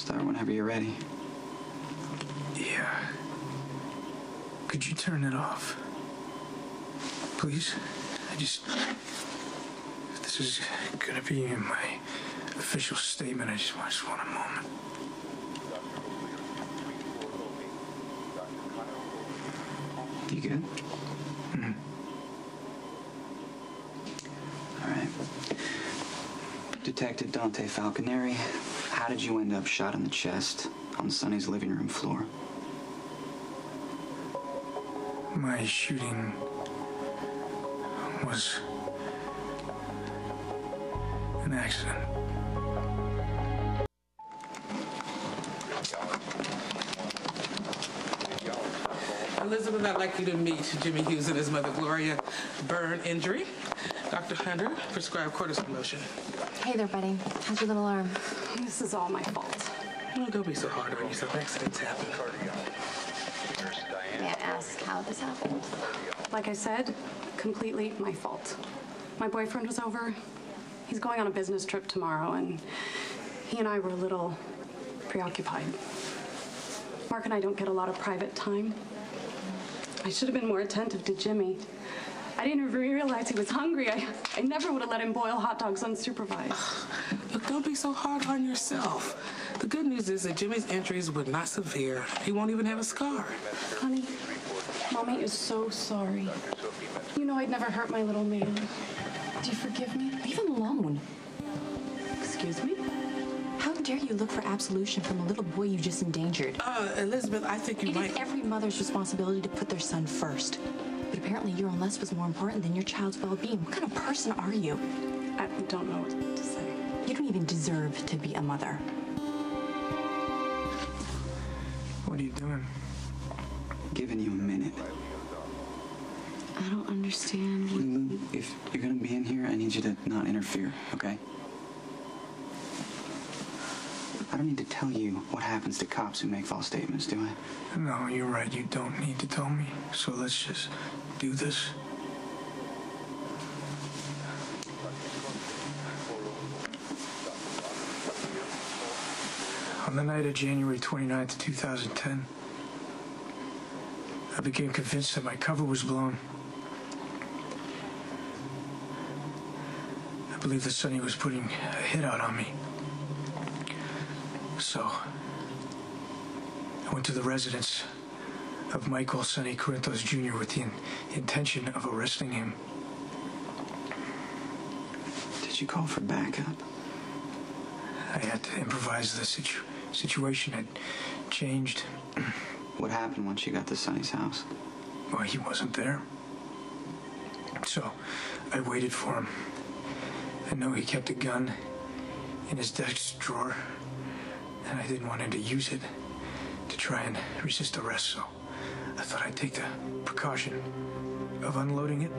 Start whenever you're ready. Yeah. Could you turn it off? Please? This is gonna be in my official statement. I just want a moment. You good? Mm-hmm. All right. Detective Dante Falconeri, how did you end up shot in the chest on Sonny's living room floor? My shooting was an accident. Elizabeth, I'd like you to meet Jimmy Hughes and his mother, Gloria. Burn injury. Dr. Hunter prescribed cortisone lotion. Hey there, buddy. How's your little arm? This is all my fault. Oh, don't be so hard on yourself. Accidents happen. May I ask how this happened? Like I said, completely my fault. My boyfriend was over. He's going on a business trip tomorrow, and he and I were a little preoccupied. Mark and I don't get a lot of private time. I should have been more attentive to Jimmy. I didn't even realize he was hungry. I never would have let him boil hot dogs unsupervised. Look, don't be so hard on yourself. The good news is that Jimmy's injuries were not severe. He won't even have a scar. Honey, Mommy is so sorry. You know I'd never hurt my little man. Do you forgive me? Leave him alone. Excuse me? How dare you look for absolution from a little boy you just endangered? Elizabeth, I think you might... It is every mother's responsibility to put their son first. But apparently your own lust was more important than your child's well-being. What kind of person are you? I don't know what to say. You don't even deserve to be a mother. What are you doing? Giving you a minute. I don't understand. Lulu, if you're gonna be in here, I need you to not interfere, okay? I don't need to tell you what happens to cops who make false statements, do I? No, you're right. You don't need to tell me. So let's just do this. On the night of January 29th, 2010, I became convinced that my cover was blown. I believe that Sonny was putting a hit out on me. So, I went to the residence of Michael Sonny Corinthos Jr. with the intention of arresting him. Did you call for backup? I had to improvise. The situation had changed. What happened once you got to Sonny's house? Well, he wasn't there. So, I waited for him. I know he kept a gun in his desk drawer, and I didn't want him to use it to try and resist arrest, so I thought I'd take the precaution of unloading it.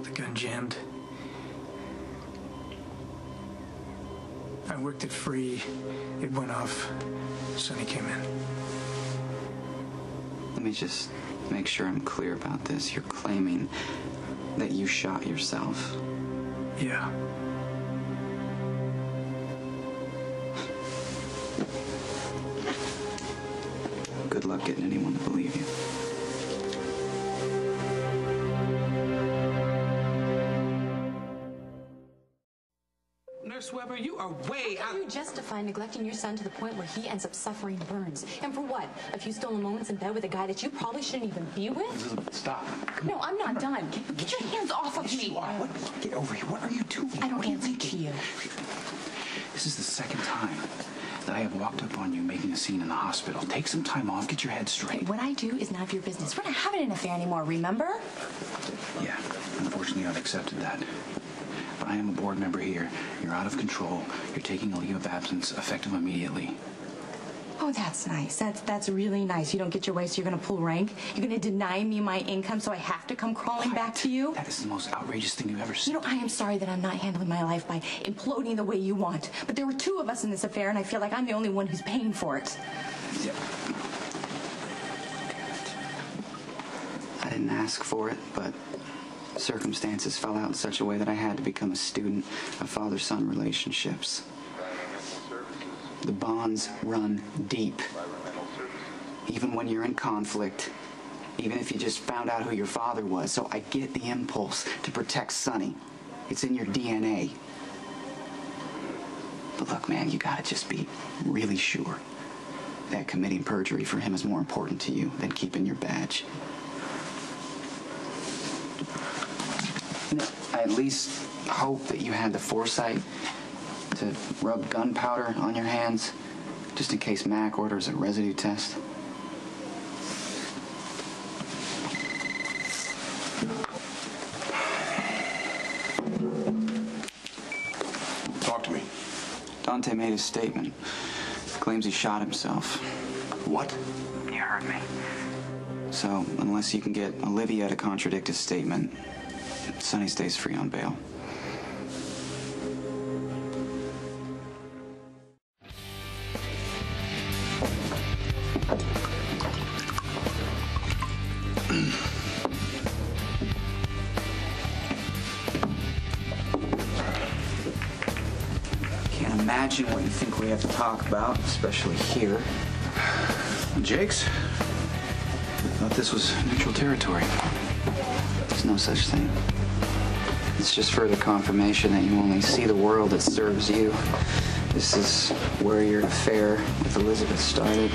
The gun jammed. I worked it free. It went off. Sonny came in. Let me just make sure I'm clear about this. You're claiming that you shot yourself. Yeah. Good luck getting anyone to believe you. Nurse Weber, you are way out. You justify neglecting your son to the point where he ends up suffering burns. And for what? A few stolen moments in bed with a guy that you probably shouldn't even be with? Elizabeth, stop. No, I'm not done. Get your hands off of me. What? Get over here. What are you doing? I don't answer to you. This is the second time that I have walked up on you making a scene in the hospital. Take some time off. Get your head straight. What I do is none of your business. We're not having an affair anymore, remember? Yeah, unfortunately, I've accepted that. But I am a board member here. You're out of control. You're taking a leave of absence, effective immediately. Oh, that's nice. That's really nice. You don't get your way, so you're going to pull rank? You're going to deny me my income, so I have to come crawling back to you? That is the most outrageous thing you've ever seen. You know, I am sorry that I'm not handling my life by imploding the way you want. But there were two of us in this affair, and I feel like I'm the only one who's paying for it. Yeah. I didn't ask for it, but circumstances fell out in such a way that I had to become a student of father-son relationships. The bonds run deep. Even when you're in conflict, even if you just found out who your father was. So I get the impulse to protect Sonny. It's in your DNA. But look, man, you gotta just be really sure that committing perjury for him is more important to you than keeping your badge. You know, I at least hope that you had the foresight to rub gunpowder on your hands, just in case Mac orders a residue test. Talk to me. Dante made his statement. Claims he shot himself. What? You heard me. So, unless you can get Olivia to contradict his statement, Sonny stays free on bail. Can't imagine what you think we have to talk about, especially here. Jake's? I thought this was neutral territory. There's no such thing. It's just further confirmation that you only see the world that serves you. This is where your affair with Elizabeth started,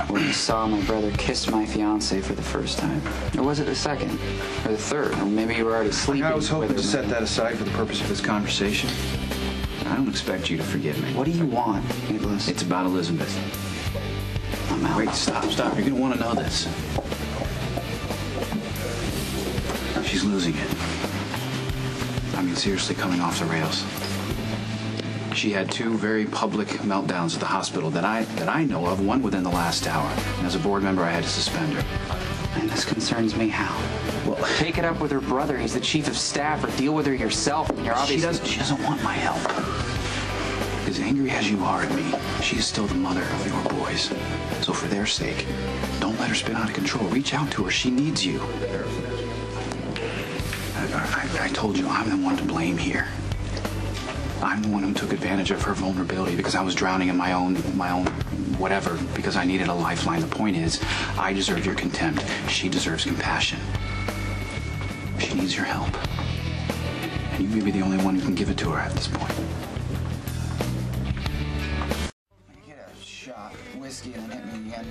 where you saw my brother kiss my fiancée for the first time. Or was it the second? Or the third? Or maybe you were already sleeping. I was hoping to with her. set that aside for the purpose of this conversation. I don't expect you to forgive me. What do you want, Nikolas? It's about Elizabeth. I'm out. Wait, stop. You're gonna want to know this. She's losing it. I mean, seriously, coming off the rails. She had 2 very public meltdowns at the hospital that I know of, one within the last hour. And as a board member, I had to suspend her. And this concerns me how? Well, take it up with her brother. He's the chief of staff, or deal with her yourself. And you're obviously... She doesn't want my help. As angry as you are at me, she is still the mother of your boys. So for their sake, don't let her spin out of control. Reach out to her. She needs you. I told you I'm the one to blame here. I'm the one who took advantage of her vulnerability because I was drowning in my own whatever, because I needed a lifeline. The point is, I deserve your contempt. She deserves compassion. She needs your help. And you may be the only one who can give it to her at this point. Get a shot, whiskey, and then hit me again.